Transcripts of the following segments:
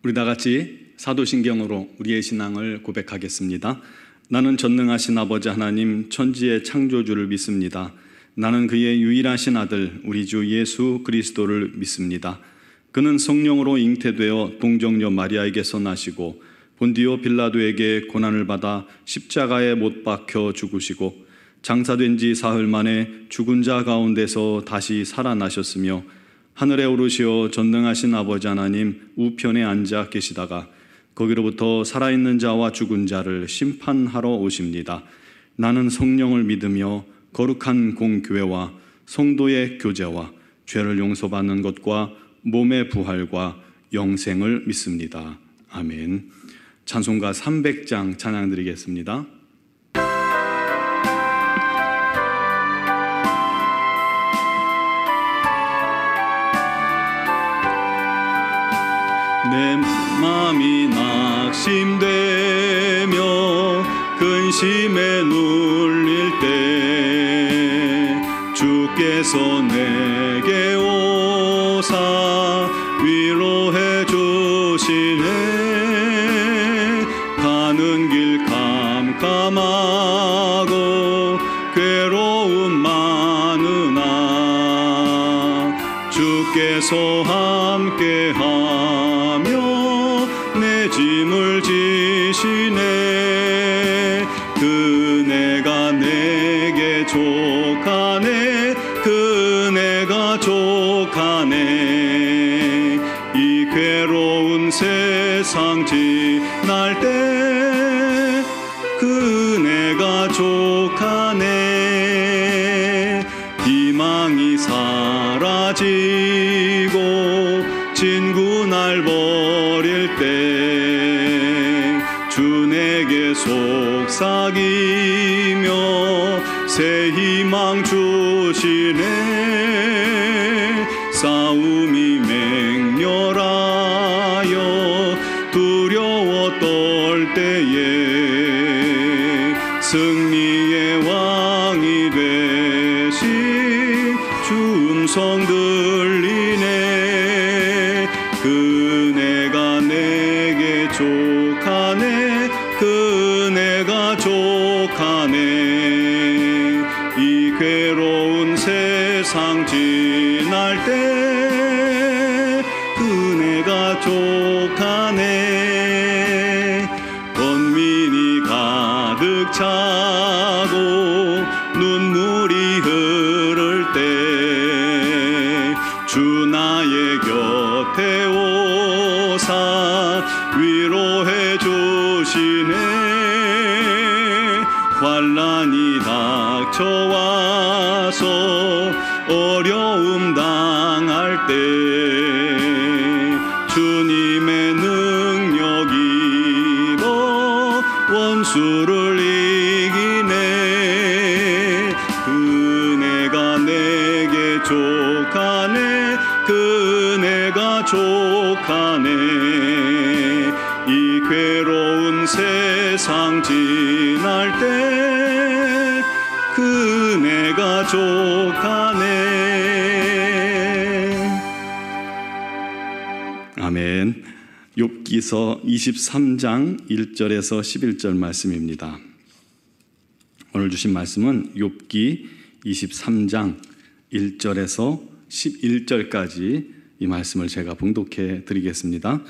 우리 다 같이 사도신경으로 우리의 신앙을 고백하겠습니다. 나는 전능하신 아버지 하나님 천지의 창조주를 믿습니다. 나는 그의 유일하신 아들 우리 주 예수 그리스도를 믿습니다. 그는 성령으로 잉태되어 동정녀 마리아에게서 나시고 본디오 빌라도에게 고난을 받아 십자가에 못 박혀 죽으시고 장사된 지 사흘 만에 죽은 자 가운데서 다시 살아나셨으며 하늘에 오르시어 전능하신 아버지 하나님 우편에 앉아 계시다가 거기로부터 살아있는 자와 죽은 자를 심판하러 오십니다. 나는 성령을 믿으며 거룩한 공교회와 성도의 교제와 죄를 용서받는 것과 몸의 부활과 영생을 믿습니다. 아멘. 찬송가 300장 찬양 드리겠습니다. 내 마음이 낙심되며 근심에 눌릴 때 주께서 내게 오사 위로해 주시네. 가는 길 캄캄하고 괴로움 많으나 주께서 함께하며 내 짐을 지시네. 그네가 내게 족하네. 그네가 족하네. 이 괴로운 세상 지날 때 그네가 족하네. 희망이 사라지고 진구 날 버릴 때 주 내게 속삭이며 새 희망 주시네. 싸움이 맹렬하여 두려워 떨 때에 승리의 왕이 되신 주 음성 들리네. 그네가 내게 족하네. 그네가 족하네. 이 괴로운 세상 지날 때 그네가 족하네. 번민이 가득 차고 눈물이 흐를 때 주 나의 곁에 오사 위로해 주시네. 환난이 닥쳐와서 어려움 당할 때 주님의 능력 입어 원수를 이기네. 그네가 내게 족하네. 그네가 족하네. 이 괴로운 세상 지날 때 그네가 족하네. 아멘. 욥기서 23장 1절에서 11절 말씀입니다. 오늘 주신 말씀은 욥기 23장 1절에서 11절까지 이 말씀을 제가 봉독해 드리겠습니다.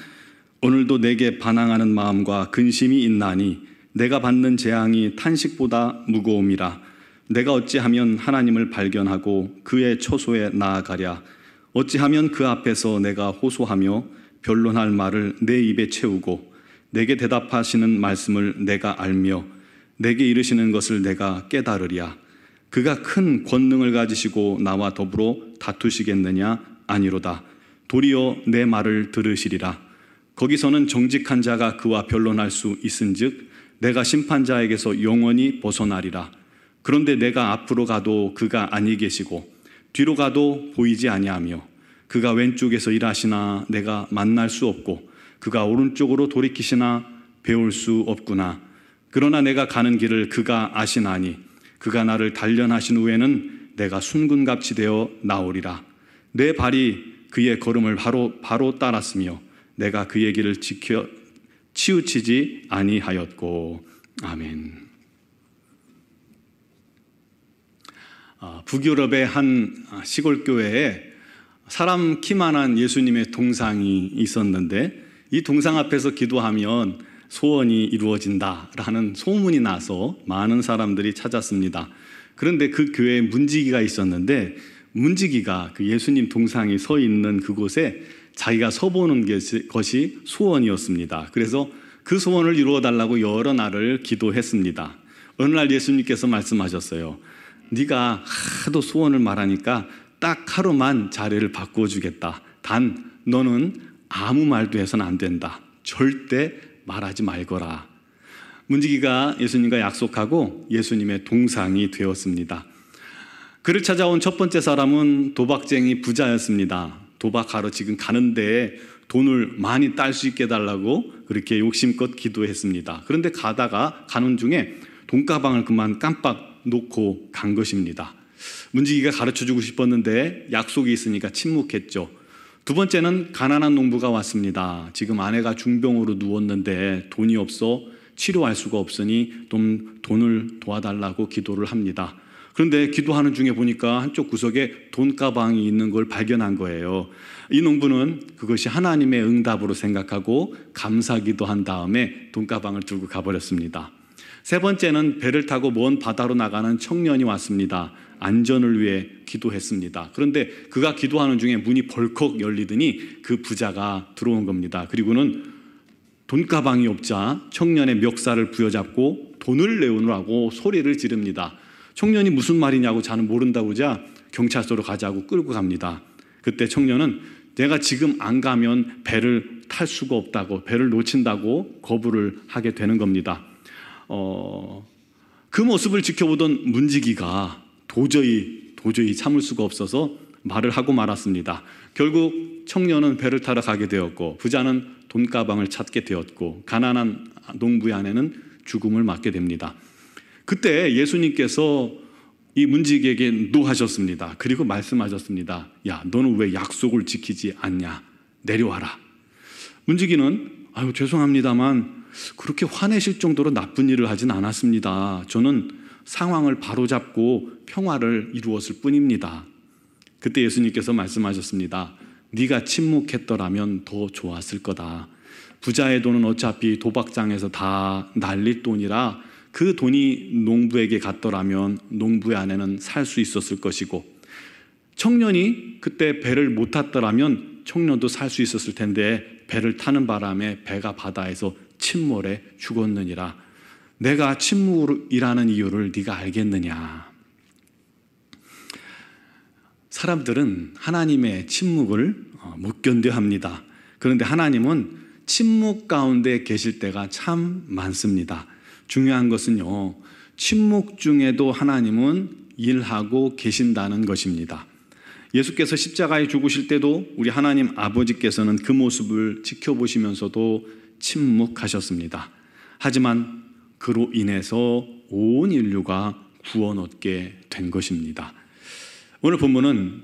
오늘도 내게 반항하는 마음과 근심이 있나니 내가 받는 재앙이 탄식보다 무거움이라. 내가 어찌하면 하나님을 발견하고 그의 처소에 나아가랴. 어찌하면 그 앞에서 내가 호소하며 변론할 말을 내 입에 채우고 내게 대답하시는 말씀을 내가 알며 내게 이르시는 것을 내가 깨달으랴. 그가 큰 권능을 가지시고 나와 더불어 다투시겠느냐? 아니로다. 도리어 내 말을 들으시리라. 거기서는 정직한 자가 그와 변론할 수 있은즉 내가 심판자에게서 영원히 벗어나리라. 그런데 내가 앞으로 가도 그가 아니 계시고 뒤로 가도 보이지 아니하며 그가 왼쪽에서 일하시나 내가 만날 수 없고 그가 오른쪽으로 돌이키시나 배울 수 없구나. 그러나 내가 가는 길을 그가 아시나니 그가 나를 단련하신 후에는 내가 순금같이 되어 나오리라. 내 발이 그의 걸음을 바로 따랐으며 내가 그의 길을 치우치지 아니하였고. 아멘. 북유럽의 한 시골 교회에 사람 키만한 예수님의 동상이 있었는데, 이 동상 앞에서 기도하면 소원이 이루어진다라는 소문이 나서 많은 사람들이 찾았습니다. 그런데 그 교회에 문지기가 있었는데, 문지기가 그 예수님 동상이 서 있는 그곳에 자기가 서보는 것이 소원이었습니다. 그래서 그 소원을 이루어달라고 여러 날을 기도했습니다. 어느 날 예수님께서 말씀하셨어요. 네가 하도 소원을 말하니까 딱 하루만 자리를 바꿔주겠다. 단 너는 아무 말도 해서는 안 된다. 절대 말하지 말거라. 문지기가 예수님과 약속하고 예수님의 동상이 되었습니다. 그를 찾아온 첫 번째 사람은 도박쟁이 부자였습니다. 도박하러 지금 가는데 돈을 많이 딸 수 있게 해달라고 그렇게 욕심껏 기도했습니다. 그런데 가는 중에 돈가방을 그만 깜빡 놓고 간 것입니다. 문지기가 가르쳐주고 싶었는데 약속이 있으니까 침묵했죠. 두 번째는 가난한 농부가 왔습니다. 지금 아내가 중병으로 누웠는데 돈이 없어 치료할 수가 없으니 돈을 도와달라고 기도를 합니다. 그런데 기도하는 중에 보니까 한쪽 구석에 돈가방이 있는 걸 발견한 거예요. 이 농부는 그것이 하나님의 응답으로 생각하고 감사기도한 다음에 돈가방을 들고 가버렸습니다. 세 번째는 배를 타고 먼 바다로 나가는 청년이 왔습니다. 안전을 위해 기도했습니다. 그런데 그가 기도하는 중에 문이 벌컥 열리더니 그 부자가 들어온 겁니다. 그리고는 돈가방이 없자 청년의 멱살을 부여잡고 돈을 내오느라고 소리를 지릅니다. 청년이 무슨 말이냐고 자는 모른다고 하자 경찰서로 가자고 끌고 갑니다. 그때 청년은 내가 지금 안 가면 배를 탈 수가 없다고, 배를 놓친다고 거부를 하게 되는 겁니다. 그 모습을 지켜보던 문지기가 도저히 참을 수가 없어서 말을 하고 말았습니다. 결국 청년은 배를 타러 가게 되었고, 부자는 돈가방을 찾게 되었고, 가난한 농부의 아내는 죽음을 맞게 됩니다. 그때 예수님께서 이 문지기에게 노하셨습니다. 그리고 말씀하셨습니다. 야, 너는 왜 약속을 지키지 않냐? 내려와라. 문지기는 아유 죄송합니다만 그렇게 화내실 정도로 나쁜 일을 하진 않았습니다. 저는 상황을 바로잡고 평화를 이루었을 뿐입니다. 그때 예수님께서 말씀하셨습니다. 네가 침묵했더라면 더 좋았을 거다. 부자의 돈은 어차피 도박장에서 다 날릴 돈이라 그 돈이 농부에게 갔더라면 농부의 아내는 살 수 있었을 것이고, 청년이 그때 배를 못 탔더라면 청년도 살 수 있었을 텐데 배를 타는 바람에 배가 바다에서 침몰해 죽었느니라. 내가 침묵으로 일하는 이유를 네가 알겠느냐? 사람들은 하나님의 침묵을 못 견뎌합니다. 그런데 하나님은 침묵 가운데 계실 때가 참 많습니다. 중요한 것은요, 침묵 중에도 하나님은 일하고 계신다는 것입니다. 예수께서 십자가에 죽으실 때도 우리 하나님 아버지께서는 그 모습을 지켜보시면서도 침묵하셨습니다. 하지만 그로 인해서 온 인류가 구원 얻게 된 것입니다. 오늘 본문은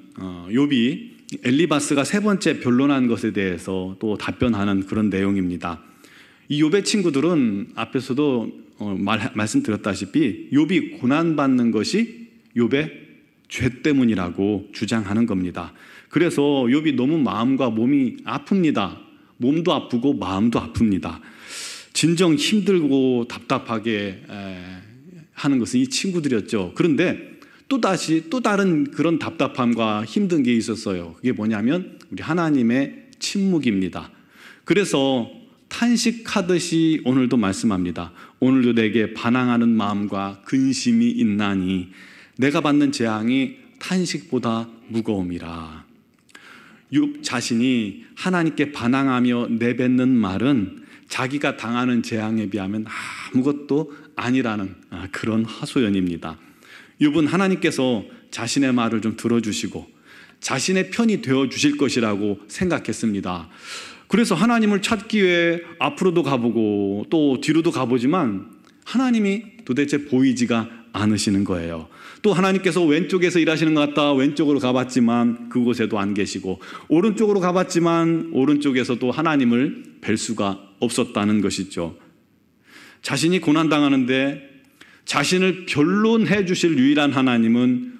욥이 엘리바스가 세 번째 변론한 것에 대해서 또 답변하는 그런 내용입니다. 이 욥의 친구들은 앞에서도 말씀드렸다시피 욥이 고난받는 것이 욥의 죄 때문이라고 주장하는 겁니다. 그래서 욥이 너무 마음과 몸이 아픕니다. 몸도 아프고 마음도 아픕니다. 진정 힘들고 답답하게 하는 것은 이 친구들이었죠. 그런데 또 다른 그런 답답함과 힘든 게 있었어요. 그게 뭐냐면 우리 하나님의 침묵입니다. 그래서 탄식하듯이 오늘도 말씀합니다. 오늘도 내게 반항하는 마음과 근심이 있나니 내가 받는 재앙이 탄식보다 무거움이라. 욥 자신이 하나님께 반항하며 내뱉는 말은 자기가 당하는 재앙에 비하면 아무것도 아니라는 그런 하소연입니다. 욥은 하나님께서 자신의 말을 좀 들어주시고 자신의 편이 되어주실 것이라고 생각했습니다. 그래서 하나님을 찾기 위해 앞으로도 가보고 또 뒤로도 가보지만 하나님이 도대체 보이지가 않으시는 거예요. 또 하나님께서 왼쪽에서 일하시는 것 같다 왼쪽으로 가봤지만 그곳에도 안 계시고, 오른쪽으로 가봤지만 오른쪽에서도 하나님을 뵐 수가 없었다는 것이죠. 자신이 고난당하는데 자신을 변론해 주실 유일한 하나님은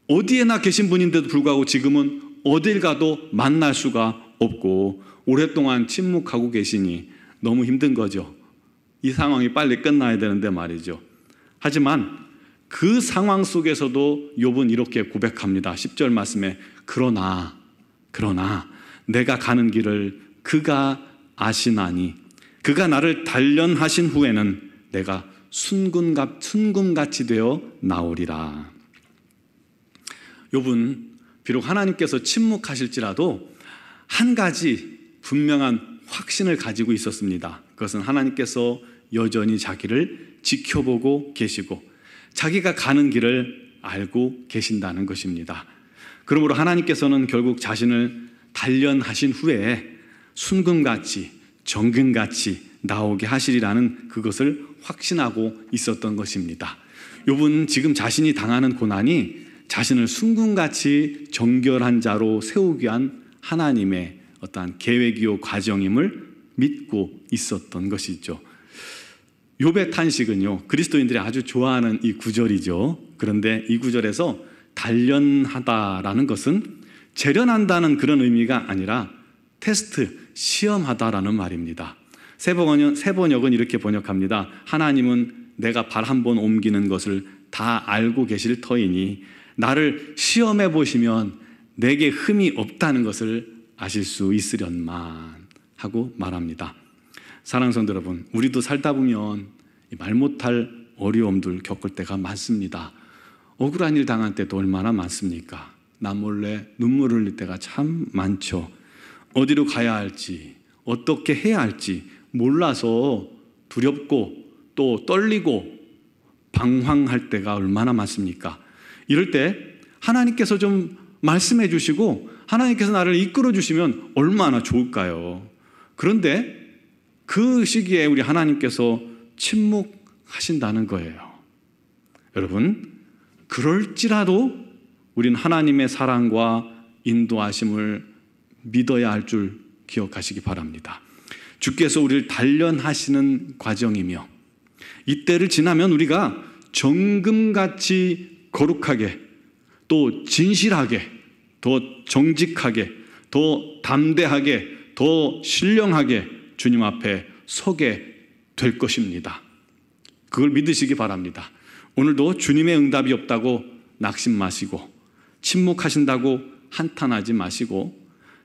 어디에나 계신 분인데도 불구하고 지금은 어딜 가도 만날 수가 없고 오랫동안 침묵하고 계시니 너무 힘든 거죠. 이 상황이 빨리 끝나야 되는데 말이죠. 하지만 그 상황 속에서도 욥은 이렇게 고백합니다. 10절 말씀에 그러나 내가 가는 길을 그가 아시나니 그가 나를 단련하신 후에는 내가 순금같이 되어 나오리라. 욥은 비록 하나님께서 침묵하실지라도 한 가지 분명한 확신을 가지고 있었습니다. 그것은 하나님께서 여전히 자기를 지켜보고 계시고 자기가 가는 길을 알고 계신다는 것입니다. 그러므로 하나님께서는 결국 자신을 단련하신 후에 순금같이 정금같이 나오게 하시리라는 그것을 확신하고 있었던 것입니다. 욥은 지금 자신이 당하는 고난이 자신을 순금같이 정결한 자로 세우기 위한 하나님의 어떠한 계획이요 과정임을 믿고 있었던 것이죠. 욥의 탄식은요, 그리스도인들이 아주 좋아하는 이 구절이죠. 그런데 이 구절에서 단련하다라는 것은 재련한다는 그런 의미가 아니라 테스트, 시험하다라는 말입니다. 새 번역은 이렇게 번역합니다. 하나님은 내가 발 한 번 옮기는 것을 다 알고 계실 터이니 나를 시험해 보시면 내게 흠이 없다는 것을 아실 수 있으련만 하고 말합니다. 사랑하는 성도 여러분, 우리도 살다 보면 말 못할 어려움들 겪을 때가 많습니다. 억울한 일 당할 때도 얼마나 많습니까? 나 몰래 눈물 흘릴 때가 참 많죠. 어디로 가야 할지, 어떻게 해야 할지 몰라서 두렵고 또 떨리고 방황할 때가 얼마나 많습니까? 이럴 때 하나님께서 좀 말씀해 주시고 하나님께서 나를 이끌어 주시면 얼마나 좋을까요? 그런데 그 시기에 우리 하나님께서 침묵하신다는 거예요. 여러분, 그럴지라도 우린 하나님의 사랑과 인도하심을 믿어야 할 줄 기억하시기 바랍니다. 주께서 우리를 단련하시는 과정이며 이때를 지나면 우리가 정금같이 거룩하게 또 진실하게 더 정직하게 더 담대하게 더 신령하게 주님 앞에 서게 될 것입니다. 그걸 믿으시기 바랍니다. 오늘도 주님의 응답이 없다고 낙심 마시고 침묵하신다고 한탄하지 마시고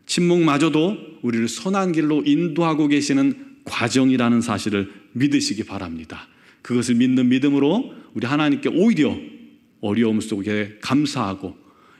침묵마저도 우리를 선한 길로 인도하고 계시는 과정이라는 사실을 믿으시기 바랍니다. 그것을 믿는 믿음으로 우리 하나님께 오히려 어려움 속에 감사하고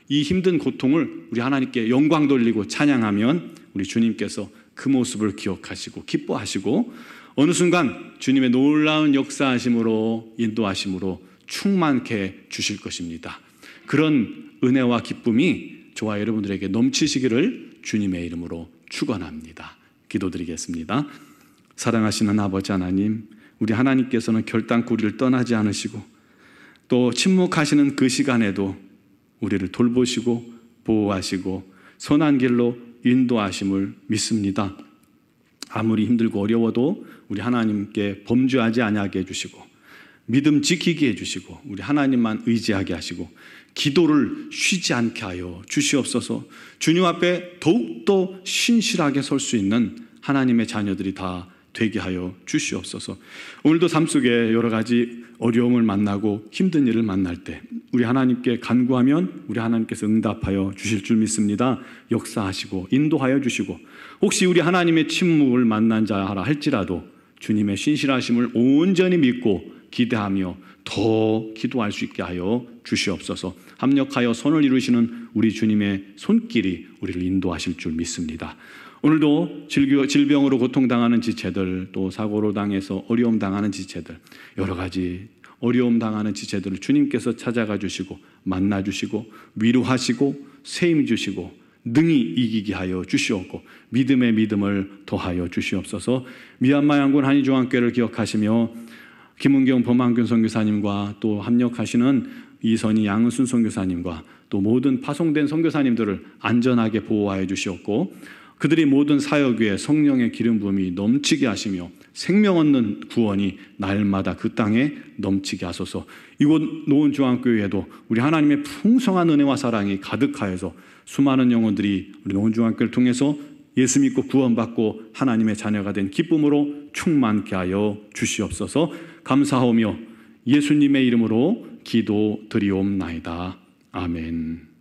이 힘든 고통을 우리 하나님께 영광 돌리고 찬양하면 우리 주님께서 그 모습을 기억하시고 기뻐하시고 어느 순간 주님의 놀라운 역사하심으로 인도하심으로 충만케 주실 것입니다. 그런 은혜와 기쁨이 저와 여러분들에게 넘치시기를 주님의 이름으로 축원합니다. 기도드리겠습니다. 사랑하시는 아버지 하나님, 우리 하나님께서는 결단코 우리를 떠나지 않으시고 또 침묵하시는 그 시간에도 우리를 돌보시고 보호하시고 선한 길로 인도하심을 믿습니다. 아무리 힘들고 어려워도 우리 하나님께 범죄하지 아니하게 해주시고 믿음 지키게 해주시고 우리 하나님만 의지하게 하시고 기도를 쉬지 않게 하여 주시옵소서. 주님 앞에 더욱더 신실하게 설 수 있는 하나님의 자녀들이 다 되게 하여 주시옵소서. 오늘도 삶 속에 여러 가지 어려움을 만나고 힘든 일을 만날 때 우리 하나님께 간구하면 우리 하나님께서 응답하여 주실 줄 믿습니다. 역사하시고 인도하여 주시고 혹시 우리 하나님의 침묵을 만난 자라 할지라도 주님의 신실하심을 온전히 믿고 기대하며 더 기도할 수 있게 하여 주시옵소서. 합력하여 선을 이루시는 우리 주님의 손길이 우리를 인도하실 줄 믿습니다. 오늘도 질병으로 고통당하는 지체들, 또 사고로 당해서 어려움 당하는 지체들, 여러 가지 어려움 당하는 지체들을 주님께서 찾아가 주시고 만나 주시고 위로하시고 세임 주시고 능히 이기게 하여 주시옵고 믿음의 믿음을 더하여 주시옵소서. 미얀마 양군 한인중앙교회를 기억하시며 김은경 범한균 선교사님과 또 합력하시는 이선희 양은순 선교사님과 또 모든 파송된 선교사님들을 안전하게 보호하여 주시옵고 그들이 모든 사역 위에 성령의 기름 부음이 넘치게 하시며 생명 얻는 구원이 날마다 그 땅에 넘치게 하소서. 이곳 노원중앙교회에도 우리 하나님의 풍성한 은혜와 사랑이 가득하여서 수많은 영혼들이 우리 노원중앙교회를 통해서 예수 믿고 구원받고 하나님의 자녀가 된 기쁨으로 충만케 하여 주시옵소서. 감사하오며 예수님의 이름으로 기도드리옵나이다. 아멘.